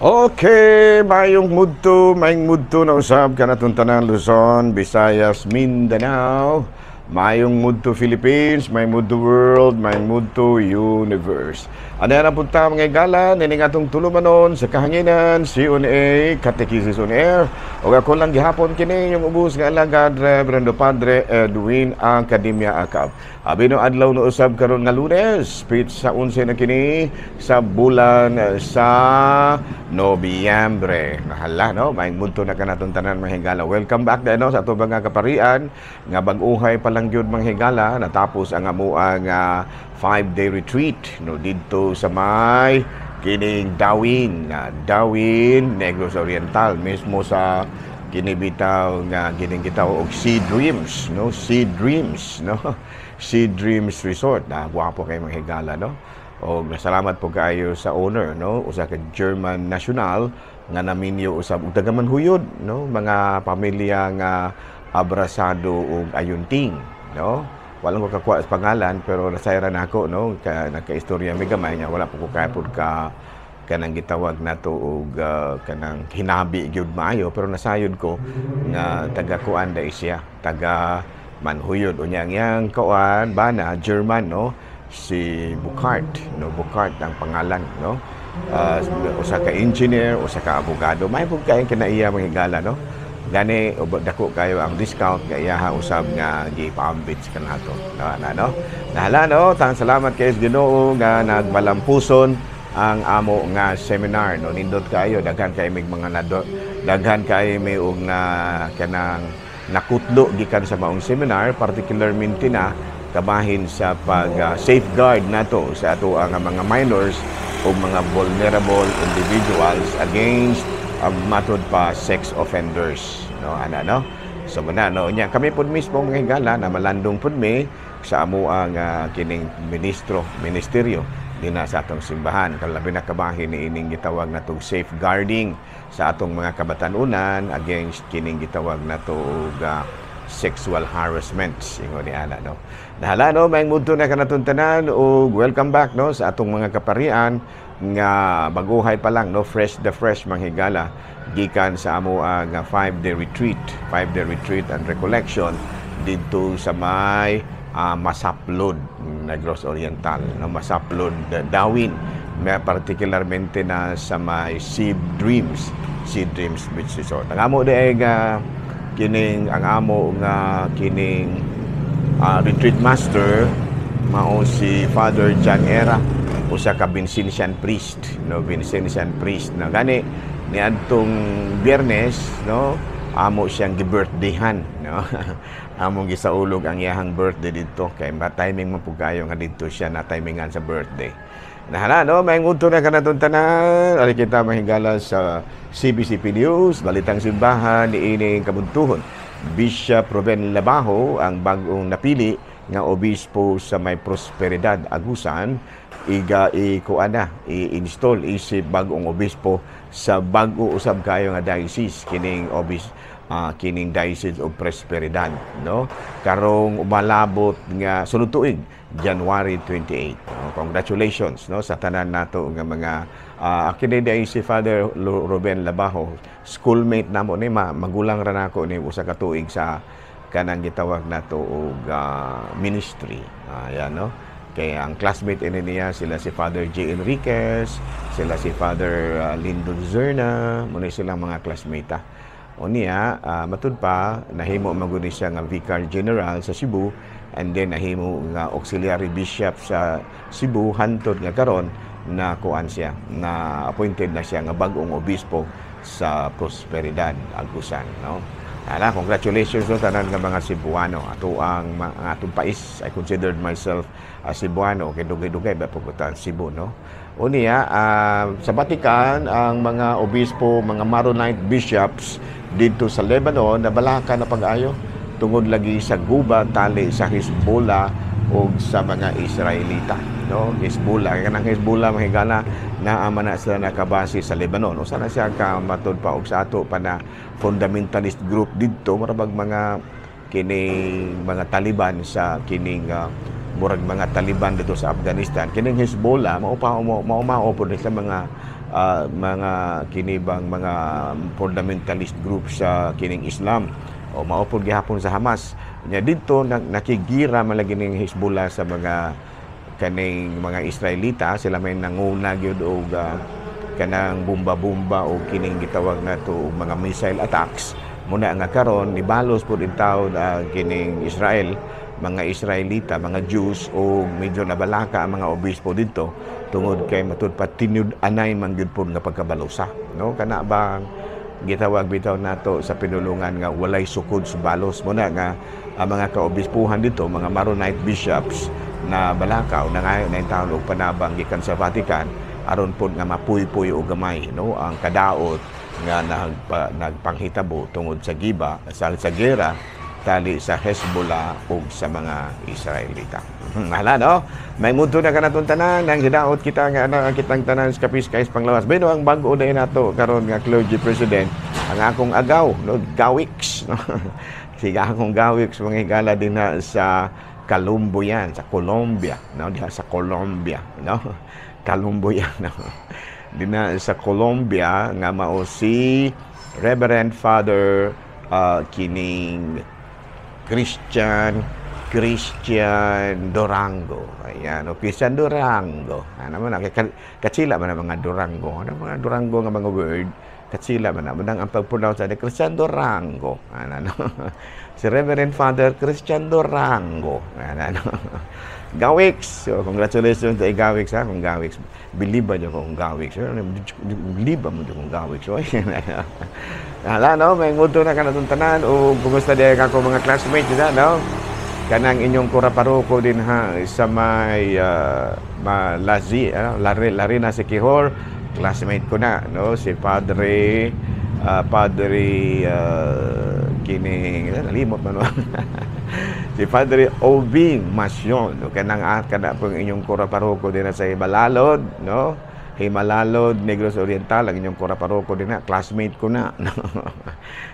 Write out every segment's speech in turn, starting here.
Okay, mayong mudto na usab kanatong tanan Luzon, Visayas, Mindanao. Mayong mudto Philippines, may mudto world, may mudto universe. Ano yan ang punta mga igala, nining atong tulumanon sa kahanginan, CONA, Catechesis on Air. O ako lang gihapon kini yung ubos nga alagad, Reverendo Padre Edwin Academia Acab. Abi no adlaw no usab karon nga Lunes, pit sa 11 na kini sa bulan sa Nobyembre. Nahala no, may mudto na kanatong tanan mga higala. Welcome back no sa ato mga kaparian nga bag-uhay pa lang gyud mga higala, natapos ang amuang 5-day retreat no didto sa may kining Dawin, Negros Oriental, mismo sa kinibitaw nga giningitaw og Sea Dreams no, Sea Dreams Resort. Gwapo kay mga higala no. Og nasalamat po kayo sa owner no, usa ka German national nga naminyo usab og tagamanhuyod no, mga pamilya nga abrasado og ayunting no. Walang ko kakuha sa pangalan pero nasayran ako no, nagkaistorya may gamay nga wala po ko kapod kanang gitawag nato og kanang hinabi gyud maayo, pero nasayod ko nga taga kuan da siya, taga manhuyod unya yang kuan bana German no, si Bucart no, Bucart ang pangalan no. Usa ka engineer, usa ka abogado, may pud kay kinaiya mga higala no. Gani dako kayo ang discount nga iyaha usab nga gipambits kanato no. Nahala no, tang salamat kay Ginoo nga nagbalampuson ang amo nga seminar no. Nindot kayo, daghan kay mig mga daghan kay may og na kanang nakutlo gikan sa maong seminar, particularmente na kabahin sa pag safeguard nato sa ato ang mga minors o mga vulnerable individuals against matod pa sex offenders no, ana no. So muna no nya kami pud mismo mga higala na malandong pud mi sa amo ang kining ministeryo dinha sa atong simbahan, kalabi na kabahin ni ining gitawag natong safeguarding sa atong mga kabatanunan against kining gitawag nato og sexual harassment ingon ni ana no. Nahala no, may mudto na kanatong tanan og welcome back no sa atong mga kaparian nga baguhay pa lang no, fresh mga higala gikan sa amo ang 5-day retreat and recollection dito sa may Masaplod, Negros Oriental no, Masaplod, Dawin, may particularmente na sa may Sea Dreams Beach Resort. Ang amo di kining ang amo nga kining retreat master mao si Father John Era, usa ka Vincentian priest no, na gani niadtong Biyernes no, amo siyang gi-birthdayhan no. Among gisaulog ang iyahang birthday dito kay timing man pud kayo nga dito siya na timingan sa birthday. Nahala no, may ngudto na kanatong tanan. Ali kita mahigala sa CBCP News, balitang simbahan ni ining kabuntuhon. Bishop Ruben Labajo ang bag-ong napili nga obispo sa may Prosperidad, Agusan, i-install isip bag-ong obispo sa bag-o usab kayo nga diocese kining Diocese of Prosperidad no, karong umalabot nga sunod tuig January 28 no? Congratulations no sa tanan nato nga mga kini si Father Ruben Labajo, schoolmate namo ni magulang ra nako ni usa ka tuig sa kanang gitawag nato og ministry yan no. Kay ang classmate niya sila si Father J. Enriquez, sila si Father Lyndon Zerna, muna silang mga classmate o niya, matud pa nahimo maguni siya nga Vicar General sa Cebu, and then nahimo nga Auxiliary Bishop sa Cebu hantod nga karon na kuan siya, na appointed na siya nga bag-ong obispo sa Prosperidad, Agusan no. Congratulations no tanan nga mga Cebuano, ato ang atong pais. I considered myself a Cebuano kay dugay-dugay ba pugutan Cebu no. Unya sa Vatican ang mga obispo, mga Maronite bishops dito sa Lebanon nabalaka na pag-ayo tungod lagi sa guba tali sa Hezbollah o sa mga Israelita no. Hezbollah kanang Hezbollah mahigala na na sila nakabase sa Lebanon, o sana siya ka matod pa og sa ato pa na fundamentalist group dito marabag mga kining mga Taliban sa kining murag mga Taliban dito sa Afghanistan. Kining Hezbollah mao po sa mga mga kinibang mga fundamentalist group sa kining Islam o maupod gihapon sa Hamas. Nya dito nakigira man lagi ning Hezbollah sa mga kaning mga Israelita, sila may nanguna gyud og kanang bomba-bomba o kining gitawag nato mga missile attacks. Muna nga karon nibalos pud in taon kining Israel, mga Israelita, mga Jews o medyo nabalaka ang mga obispo dito tungod kay matud pa tinud anay man gyud pud nga pagkabalosa, no? Kana bang gitawag bitaw nato sa pinulungan nga walay sukod sa balos. Muna nga ang mga kaobispuhan dito, mga Maronite bishops na balakaw nangayo na taon og panabang gikan sa Vatican aron pod nga mapuy-puy o gamay, no, ang kadaot nga nagpanghitabo tungod sa giba sa gera tali sa Hezbollah o sa mga Israelita. Hala, no? May mundo na kanatong tanan nang hidaot kita nga kitang tanan sa kapiskais panglawas. Bino ang bag-o day nato karon nga clergy president ang akong agaw, no, Gawix, no? Siga akong Gawix mga higala din na sa Colombo yan, sa Colombia, no? Diha sa Colombia, no? Colombo yan, no? Dina sa Colombia nga mao si Reverend Father kining Christian Durango. Ayan, o Christian Durango. Ano man, katsila man ang mga Durango. Ano mga Durango nga mga word? Katsila man ang pag-pronounce ni Christian Durango. Ano, si Reverend Father Christian Durango. Ano, Gawix. So, congratulations to Gawix, ha? Kung Gawix. Believe ba niyo kung Gawix? Believe ba mo kung Gawix? So, hala, no? May mundo na ka natuntanan. O, kumusta din ako mga classmates, no? Kanang inyong kuraparoko din, ha? Sa may Lazi, Larina Sikihor. Classmate ko na, no? Si Padre kining nalimot man si Padre Obing Masyon, no? Kanang kada pong inyong kuraparoko din sa Himalalod, no? Himalalod, Negros Oriental, ang inyong kuraparoko din na, classmate ko na, no?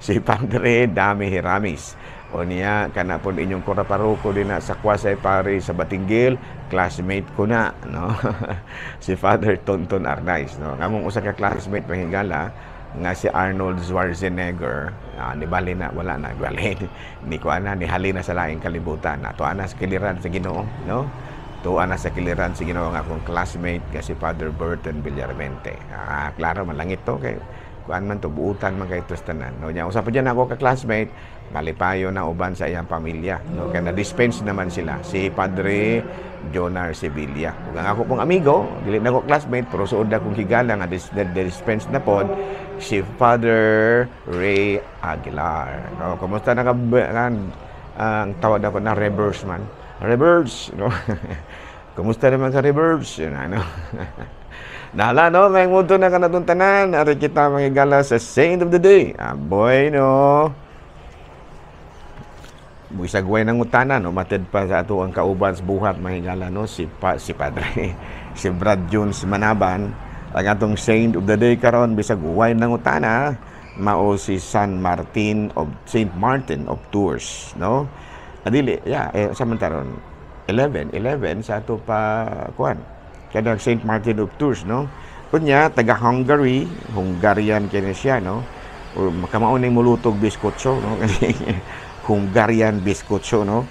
Si Padre Dami Hiramis, o niya, kana po inyong kuraparoko din na sa Kwasay Pare sa Batinggil, classmate ko na, no? Si Father Tonton Arnaiz, no? Ngamong usa ka classmate mahigala nga si Arnold Schwarzenegger, ni bali na wala na bali ni ko ana ni halina sa laing kalibutan ato ana sa kiliran sa Ginoo, no? Tuwa na sa kiliran sa Ginoo nga akong classmate nga si Father Burton Villarmente. Klaro man lang ito kay kuan man to buutan man kay tanan, no? Nya usa pa diyan ako ka classmate malipayo na uban sa iyang pamilya, no? Kaya na-dispense naman sila si Padre Jonar Sevilla. Ug ang ako pong amigo, dili na ko classmate pero suod akong higala nga dispense na pod si Father Ray Aguilar. No, kumusta na ang tawag ako na reverse man. Reverse, no? Kumusta naman ka reverse? Yun, ano? Nahala, no? May mundo na kanatuntanan. Ari kita manghigala sa Saint of the Day. Boy, no? Buisagway ng utana, no? Matid pa sa ato ang kauban sa buhat mahigala, no? Si Padre, si Brad Jones Manaban. Ang atong Saint of the Day karon bisag uway ng utana mao si Saint Martin of Tours, no? Adili, samantaron 11 sa ato pa kuan. Kada Saint Martin of Tours, no? Kunya taga Hungarian kini siya, no? O makamao ning mulutog biskotso, no? Kasi Hungarian biskotso, no?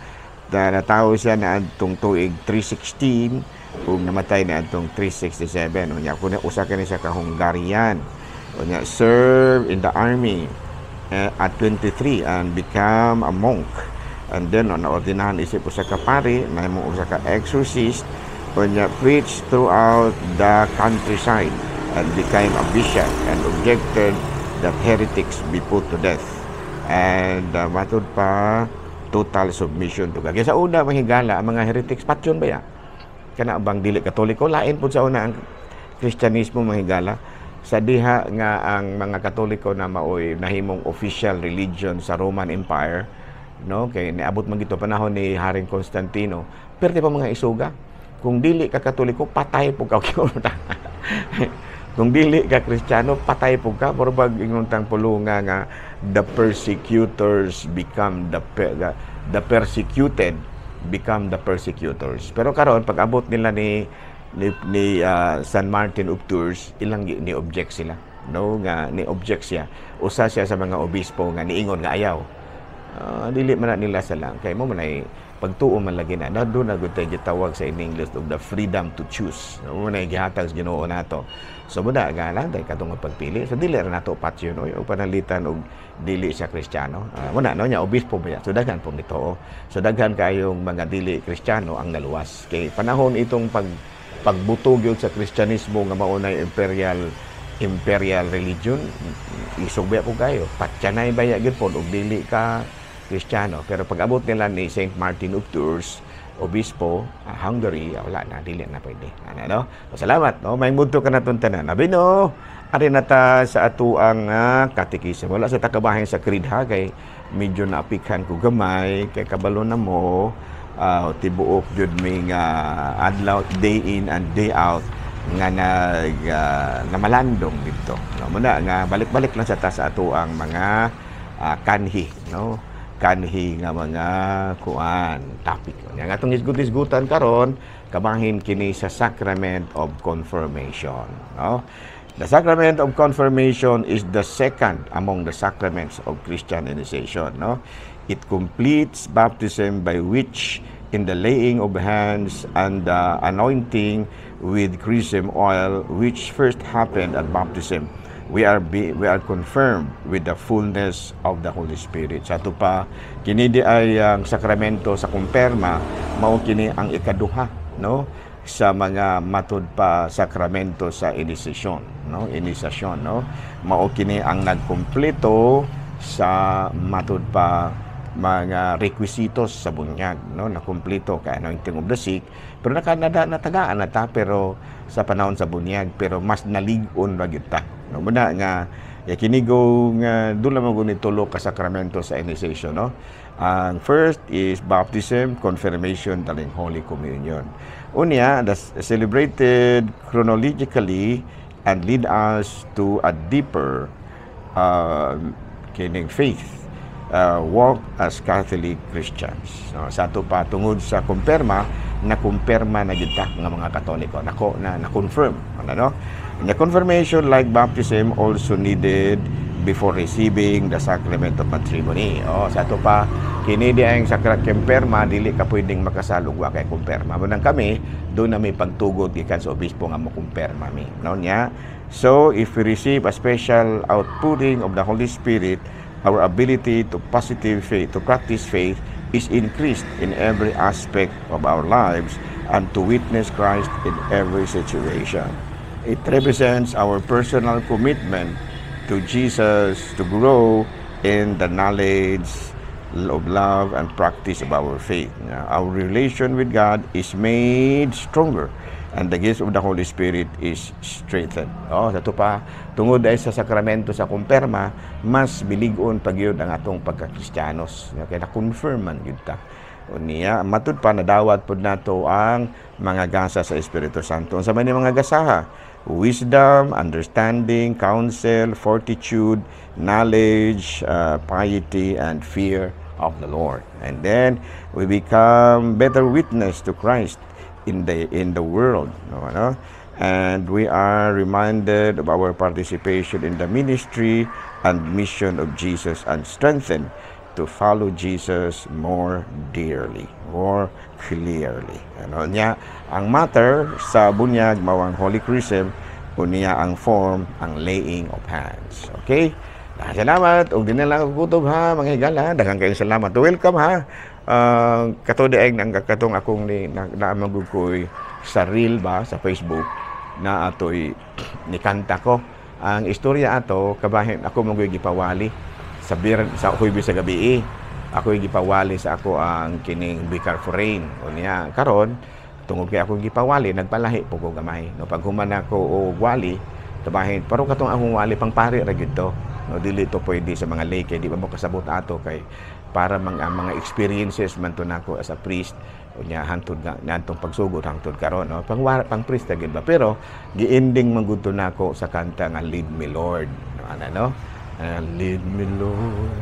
Natawo siya na adtong tuig 316 kung namatay na atong 367. Unya kunya usa kani siya ka Hungarian. Unya serve in the army at 23 and become a monk. And then naordinahan isip usa ka pari, nahimo usa ka exorcist. Unya preached throughout the countryside and became a bishop and objected that heretics be put to death. And matud pa total submission to God. Kaya sa una mahigala ang mga heretics patyon ba ya? Kana bang dili Katoliko lain pud sa una ang Kristyanismo mahigala sa diha nga ang mga Katoliko na maoy nahimong official religion sa Roman Empire, no? Kay niabot man gito panahon ni Haring Constantino. Perti pa mga isuga kung dili ka Katoliko patay pud ka. Kung dili ka Kristiyano patay pud ka. Pero bag ingon tang pulunga nga the persecutors become the persecuted become the persecutors. Pero karon pag abot nila ni San Martin of Tours ilang ni object sila, no, nga ni object siya, usa siya sa mga obispo nga niingon nga ayaw. Dili man na nila sa lang kay mo man ay pagtuo man lagi na doon na gud tay gitawag sa in English of the freedom to choose, mo na gihatag Ginoo nato. So muna nga lang tay katong pagpili, so dili ra nato patyo no o panalitan og dili siya Kristiyano. Muna no nya obispo ba so daghan po nito, so daghan kayong mga dili Kristiyano ang naluwas kay panahon itong pagbutog yun sa Kristyanismo nga maunay imperial religion, isugbi po kayo patyanay baya gyud pod og dili ka Kristiyano. Pero pag abot nila ni Saint Martin of Tours, obispo, Hungary, wala na, dili na pwede. Ano? Salamat, no? May mundo ka na itong tanan. Nabi, no? Ari na ta sa ato ang katikism. Wala sa takabahin sa creed, ha? Kay medyo naapikhan ko gamay, kay kabalo na mo, tibuok yun may adlaw, day in and day out, nga na malandong dito. No? Muna, nga balik-balik lang sa ta sa ato ang mga kanhi, no? Kanhi nga mga topic. Yang atong isgut-isgutan karon kabahin kini sa sacrament of confirmation, no? The sacrament of confirmation is the second among the sacraments of Christian initiation, no? It completes baptism by which in the laying of hands and the anointing with chrism oil which first happened at baptism, we are confirmed with the fullness of the Holy Spirit. Sa ito pa, kini di ay ang sakramento sa kumpirma, mao kini ang ikaduha, no, sa mga matud pa sakramento sa initiation, no, no, mao kini ang nagkumpleto sa matud pa mga requisitos sa bunyag, no, na kumpleto kay anointing of the sick, pero natagaan na ta pero sa panahon sa bunyag, pero mas nalig-on ra gyud ta. No, muna nga kinigo nga doon lamang guni tulo ka sakramento sa initiation, no. Ang first is baptism, confirmation, daling Holy Communion. Unya, celebrated chronologically and lead us to a deeper kining faith walk as Catholic Christians. No, sa ato pa tungod sa kumpirma, na-kumpirma na gyud ta nga mga Katoliko, na-confirm, ano? The confirmation, like baptism, also needed before receiving the sacrament of matrimony. Sa ato pa kini di ang kumpirma, dili ka pwedeng makasal ug wa kay kumpirma. Manang kami doon na may pagtugod gikan sa obispo nga mo kumpirma mi. No nya. So if we receive a special outpouring of the Holy Spirit, our ability to practice faith is increased in every aspect of our lives and to witness Christ in every situation. It represents our personal commitment to Jesus to grow in the knowledge of love and practice of our faith. Our relation with God is made stronger and the gift of the Holy Spirit is strengthened. Sa ito pa, tungod ay sa sakramento sa kumpirma, mas bilig-on pagyud ang atong pagka-Kristiyanos. Kaya na-confirm man yun ta. Niya, matud pa nadawat pod nato ang mga gasa sa Espiritu Santo. Sa man mga gasaha, wisdom, understanding, counsel, fortitude, knowledge, piety, and fear of the Lord. And then we become better witness to Christ in the world, no? And we are reminded of our participation in the ministry and mission of Jesus and strengthened to follow Jesus more dearly, more clearly. Ano niya, ang matter sa bunyag mawang Holy Chrism, unya ang form, ang laying of hands. Okay? Salamat. Og din na lang kutob ha, mga higala. Daghang kayong salamat. Welcome ha. Katodaig nang kakatong akong naamagugkoy sa reel ba, sa Facebook, na ato'y nikanta ko. Ang istorya ato, kabahin, ako magoy gipawali sa ako'y sa gabi. Ako'y gipawali sa ako ang kining Vicar for Rain. O niya, karon tungod kay akong gipawali, nagpalahi po ko gamay. No, pag human ako o wali, kabahin, parang katong akong wali, pang pari ra gyud to. No, dili to pwede sa mga lay, kay di ba mo kasabot ato kay para mga experiences man to nako as a priest o niya hantod nga nantong pagsugod hangtod karon, no, pang priest ta gyud ba, pero gi-ending man gud to nako sa kanta nga Lead Me Lord, no, Lead me Lord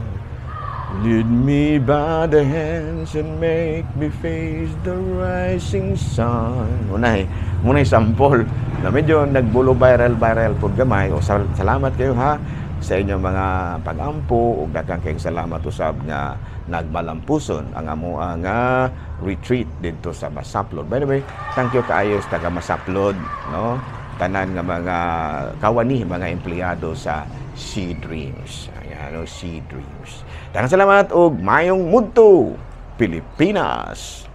Lead me by the hands and make me face the rising sun. Muna'y sample na medyo nagbulo viral po gamay. O salamat kayo ha sa inyong mga pag-ampo ug daghang kayong salamat usab nga nagmalampuson ang amo nga retreat dito sa Masaplod. By the way, thank you kaayo sa taga Masaplod, no? Tanan nga mga kawani, mga empleyado sa Sea Dreams. Ayan, Sea Dreams. Daghang salamat ug mayong mudto, Pilipinas.